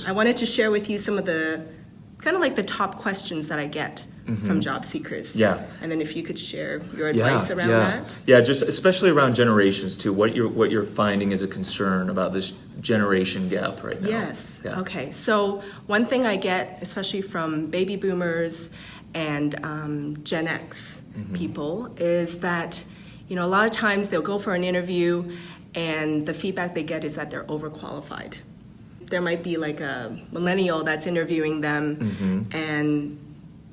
I wanted to share with you some of the kind of like the top questions that I get from job seekers. Yeah. And then if you could share your advice around that. Yeah, just especially around generations too. What you're finding is a concern about this generation gap right now. Yes. Yeah. Okay. So one thing I get, especially from baby boomers and Gen X people, is that, you know, a lot of times they'll go for an interview and the feedback they get is that they're overqualified. There might be like a millennial that's interviewing them and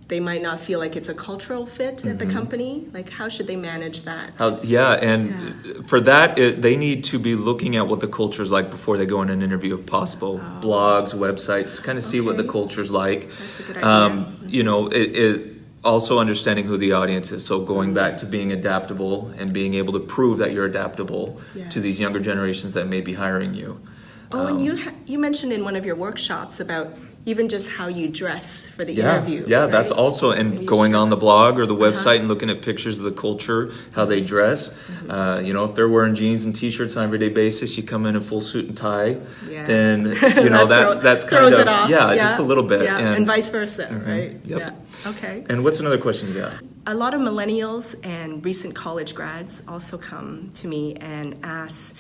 they might not feel like it's a cultural fit at the company. Like, how should they manage that? For that, they need to be looking at what the culture is like before they go in an interview, if possible. Blogs, websites, kind of see what the culture's like. That's a good idea. You know, it also understanding who the audience is. So going back to being adaptable and being able to prove that you're adaptable to these younger generations that may be hiring you. Oh, and you mentioned in one of your workshops about even just how you dress for the interview. Yeah, right? that's also, and going on the blog or the website and looking at pictures of the culture, how they dress. You know, if they're wearing jeans and t-shirts on an everyday basis, you come in a full suit and tie, then, you know, that's kind throws of, it off. just a little bit. Yeah, and vice versa, right? Yep. Yeah, okay. And what's another question you got? A lot of millennials and recent college grads also come to me and ask,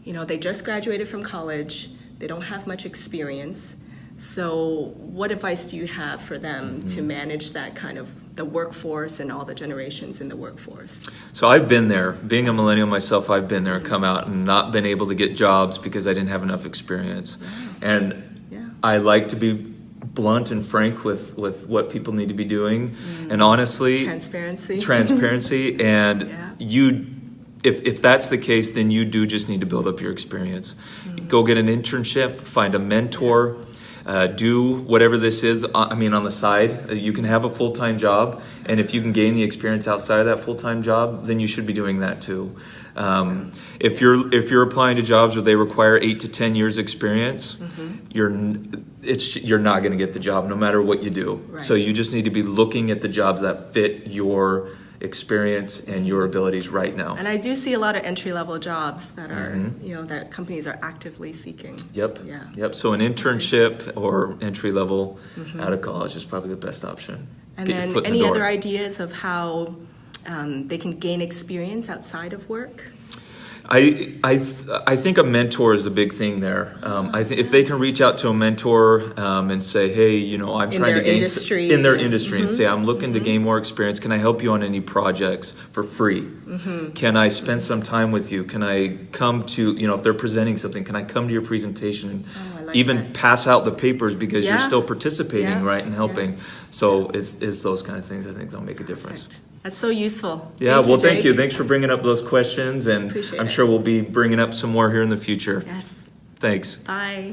you know, they just graduated from college, they don't have much experience. So what advice do you have for them to manage that kind of the workforce and all the generations in the workforce? So I've been there. Being a millennial myself, I've been there, come out and not been able to get jobs because I didn't have enough experience. And I like to be blunt and frank with what people need to be doing. And honestly, transparency and if that's the case, then you do just need to build up your experience. Go get an internship, find a mentor, do whatever this is. I mean, on the side, you can have a full-time job, and if you can gain the experience outside of that full-time job, then you should be doing that too. If you're applying to jobs where they require 8 to 10 years experience, you're not going to get the job no matter what you do. Right. So you just need to be looking at the jobs that fit your experience and your abilities right now. And I do see a lot of entry-level jobs that are, you know, that companies are actively seeking. Yep. So an internship or entry-level out of college is probably the best option. And then any other ideas of how they can gain experience outside of work? I think a mentor is a big thing there. If they can reach out to a mentor and say, hey, you know, I'm trying to gain in their industry and say, I'm looking to gain more experience. Can I help you on any projects for free? Can I spend some time with you? Can I come to, you know, if they're presenting something, can I come to your presentation and even pass out the papers because you're still participating, right, and helping? So it's those kind of things I think that'll make a difference. Perfect. That's so useful. Thank you. Thanks for bringing up those questions, and Appreciate I'm sure we'll be bringing up some more here in the future. Yes. Thanks. Bye.